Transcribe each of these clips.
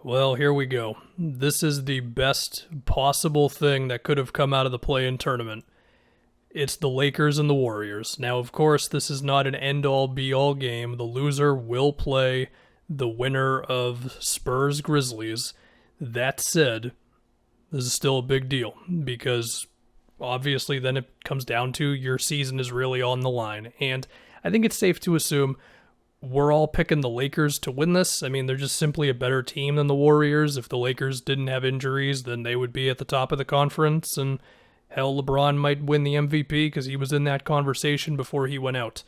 Well, here we go. This is the best possible thing that could have come out of the play-in tournament. It's the Lakers and the Warriors. Now, of course, this is not an end-all, be-all game. The loser will play the winner of Spurs-Grizzlies. That said, this is still a big deal because obviously then it comes down to your season is really on the line. And I think it's safe to assume we're all picking the Lakers to win this. I mean, they're just simply a better team than the Warriors. If the Lakers didn't have injuries, then they would be at the top of the conference, and hell, LeBron might win the MVP because he was in that conversation before he went out.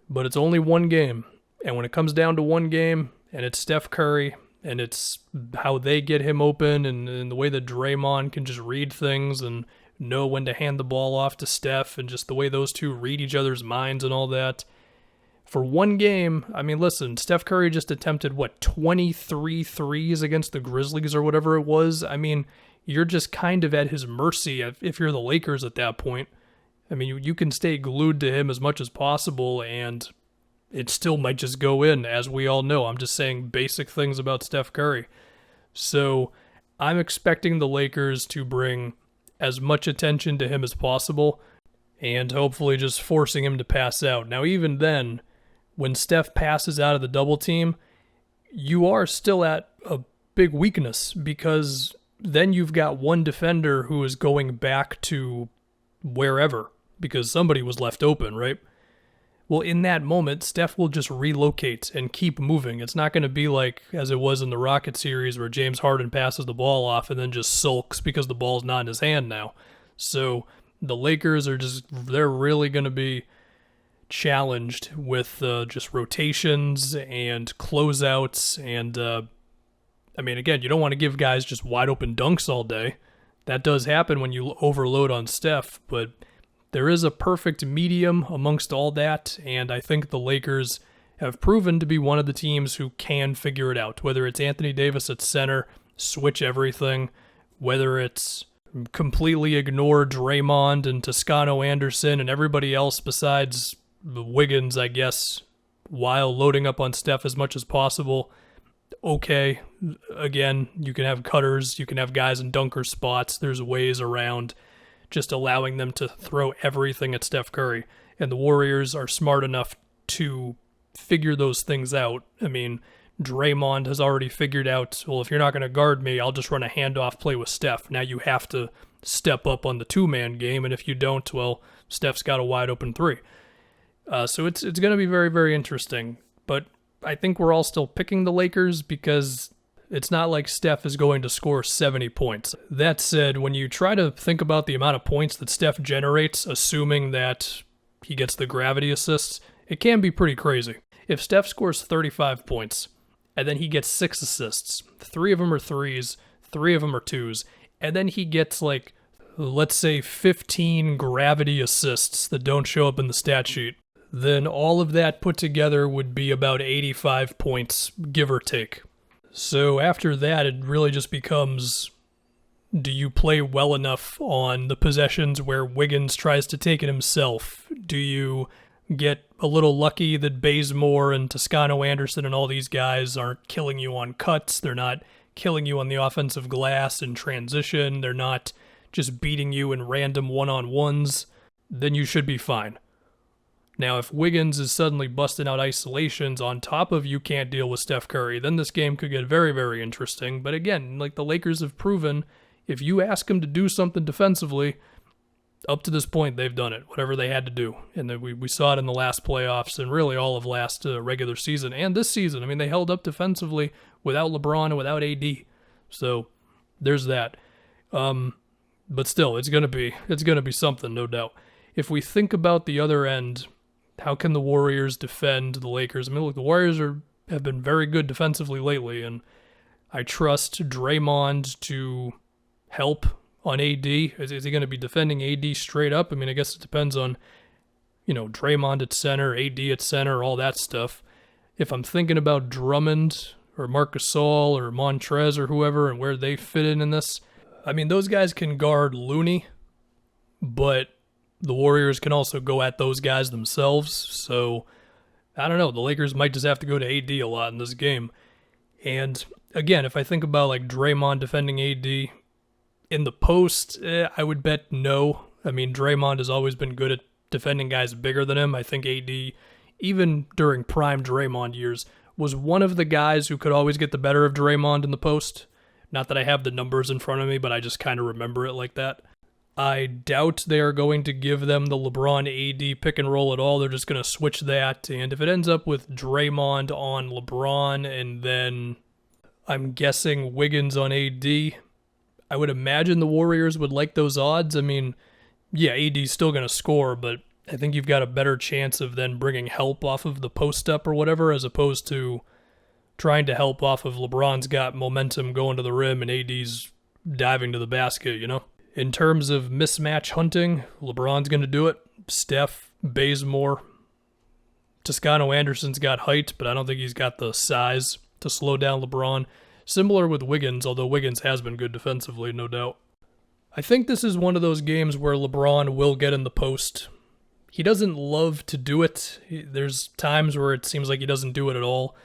But it's only one game, and when it comes down to one game, and it's Steph Curry, and it's how they get him open, and the way that Draymond can just read things and know when to hand the ball off to Steph, and just the way those two read each other's minds and all that. For one game, I mean, listen, Steph Curry just attempted, 23 threes against the Grizzlies or whatever it was? I mean, you're just kind of at his mercy if you're the Lakers at that point. I mean, you can stay glued to him as much as possible, and it still might just go in, as we all know. I'm just saying basic things about Steph Curry. So I'm expecting the Lakers to bring as much attention to him as possible, and hopefully just forcing him to pass out. Now, even then, when Steph passes out of the double team, you are still at a big weakness because then you've got one defender who is going back to wherever because somebody was left open, right? Well, in that moment, Steph will just relocate and keep moving. It's not going to be like as it was in the Rocket series where James Harden passes the ball off and then just sulks because the ball's not in his hand now. So the Lakers they're really going to be challenged with just rotations and closeouts. And, I mean, again, you don't want to give guys just wide open dunks all day. That does happen when you overload on Steph, but there is a perfect medium amongst all that, and I think the Lakers have proven to be one of the teams who can figure it out, whether it's Anthony Davis at center, switch everything, whether it's completely ignore Draymond and Toscano Anderson and everybody else besides Wiggins, I guess, while loading up on Steph as much as possible. Okay, again, you can have cutters, you can have guys in dunker spots, there's ways around just allowing them to throw everything at Steph Curry. And the Warriors are smart enough to figure those things out. I mean, Draymond has already figured out, well, if you're not going to guard me, I'll just run a handoff play with Steph. Now you have to step up on the two-man game, and if you don't, well, Steph's got a wide open three. So it's going to be very, very interesting. But I think we're all still picking the Lakers because it's not like Steph is going to score 70 points. That said, when you try to think about the amount of points that Steph generates, assuming that he gets the gravity assists, it can be pretty crazy. If Steph scores 35 points, and then he gets 6 assists, 3 of them are threes, 3 of them are twos, and then he gets let's say 15 gravity assists that don't show up in the stat sheet, then all of that put together would be about 85 points, give or take. So after that, it really just becomes, do you play well enough on the possessions where Wiggins tries to take it himself? Do you get a little lucky that Bazemore and Toscano Anderson and all these guys aren't killing you on cuts? They're not killing you on the offensive glass in transition. They're not just beating you in random one-on-ones. Then you should be fine. Now, if Wiggins is suddenly busting out isolations on top of you can't deal with Steph Curry, then this game could get very, very interesting. But again, like the Lakers have proven, if you ask them to do something defensively, up to this point, they've done it, whatever they had to do. And then we saw it in the last playoffs and really all of last regular season and this season. I mean, they held up defensively without LeBron and without AD. So there's that. But still, it's gonna be something, no doubt. If we think about the other end, how can the Warriors defend the Lakers? I mean, look, the Warriors have been very good defensively lately, and I trust Draymond to help on AD. Is he going to be defending AD straight up? I mean, I guess it depends on, Draymond at center, AD at center, all that stuff. If I'm thinking about Drummond or Marc Gasol or Montrez or whoever and where they fit in this, I mean, those guys can guard Looney, but the Warriors can also go at those guys themselves. So, I don't know. The Lakers might just have to go to AD a lot in this game. And again, if I think about like Draymond defending AD in the post, I would bet no. I mean, Draymond has always been good at defending guys bigger than him. I think AD, even during prime Draymond years, was one of the guys who could always get the better of Draymond in the post. Not that I have the numbers in front of me, but I just kind of remember it like that. I doubt they are going to give them the LeBron AD pick and roll at all. They're just going to switch that. And if it ends up with Draymond on LeBron and then I'm guessing Wiggins on AD, I would imagine the Warriors would like those odds. I mean, yeah, AD's still going to score, but I think you've got a better chance of then bringing help off of the post up or whatever, as opposed to trying to help off of LeBron's got momentum going to the rim and AD's diving to the basket, you know? In terms of mismatch hunting, LeBron's going to do it. Steph, Bazemore, Toscano Anderson's got height, but I don't think he's got the size to slow down LeBron. Similar with Wiggins, although Wiggins has been good defensively, no doubt. I think this is one of those games where LeBron will get in the post. He doesn't love to do it. There's times where it seems like he doesn't do it at all,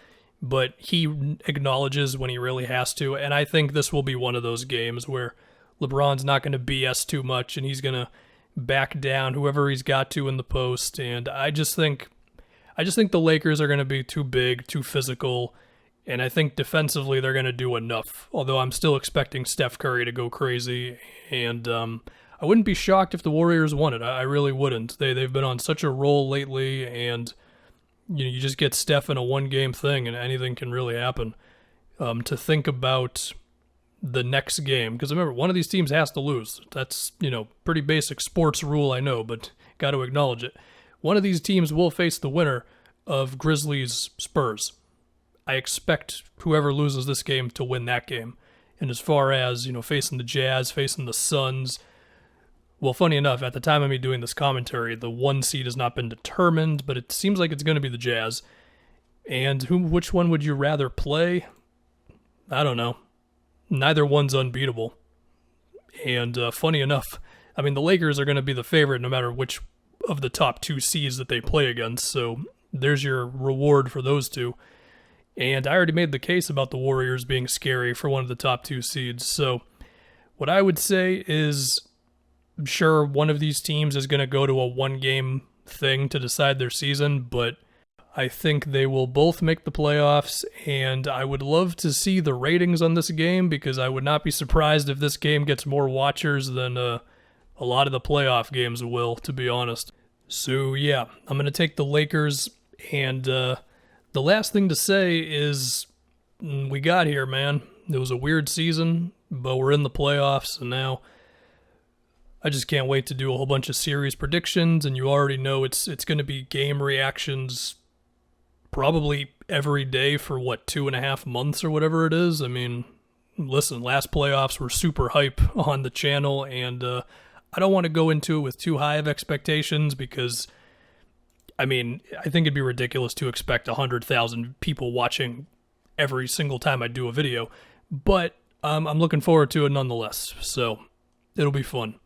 but he acknowledges when he really has to, and I think this will be one of those games where LeBron's not going to BS too much, and he's going to back down whoever he's got to in the post. And I just think the Lakers are going to be too big, too physical, and I think defensively they're going to do enough. Although I'm still expecting Steph Curry to go crazy, and I wouldn't be shocked if the Warriors won it. I really wouldn't. They've been on such a roll lately, and you just get Steph in a one-game thing, and anything can really happen. To think about the next game, because remember, one of these teams has to lose. That's, pretty basic sports rule, I know, but got to acknowledge it. One of these teams will face the winner of Grizzlies Spurs. I expect whoever loses this game to win that game. And as far as, facing the Jazz, facing the Suns, well, funny enough, at the time of me doing this commentary, the 1 seed has not been determined, but it seems like it's going to be the Jazz. And which one would you rather play? I don't know. Neither one's unbeatable. And funny enough, I mean, the Lakers are going to be the favorite no matter which of the top 2 seeds that they play against. So there's your reward for those two. And I already made the case about the Warriors being scary for one of the top 2 seeds. So what I would say is, sure, one of these teams is going to go to a one-game thing to decide their season, but I think they will both make the playoffs, and I would love to see the ratings on this game because I would not be surprised if this game gets more watchers than a lot of the playoff games will, to be honest. So yeah, I'm going to take the Lakers, and the last thing to say is we got here, man. It was a weird season, but we're in the playoffs, and now I just can't wait to do a whole bunch of series predictions, and you already know it's going to be game reactions probably every day for, 2.5 months or whatever it is. I mean, listen, last playoffs were super hype on the channel, and I don't want to go into it with too high of expectations because, I mean, I think it'd be ridiculous to expect 100,000 people watching every single time I do a video, but I'm looking forward to it nonetheless, so it'll be fun.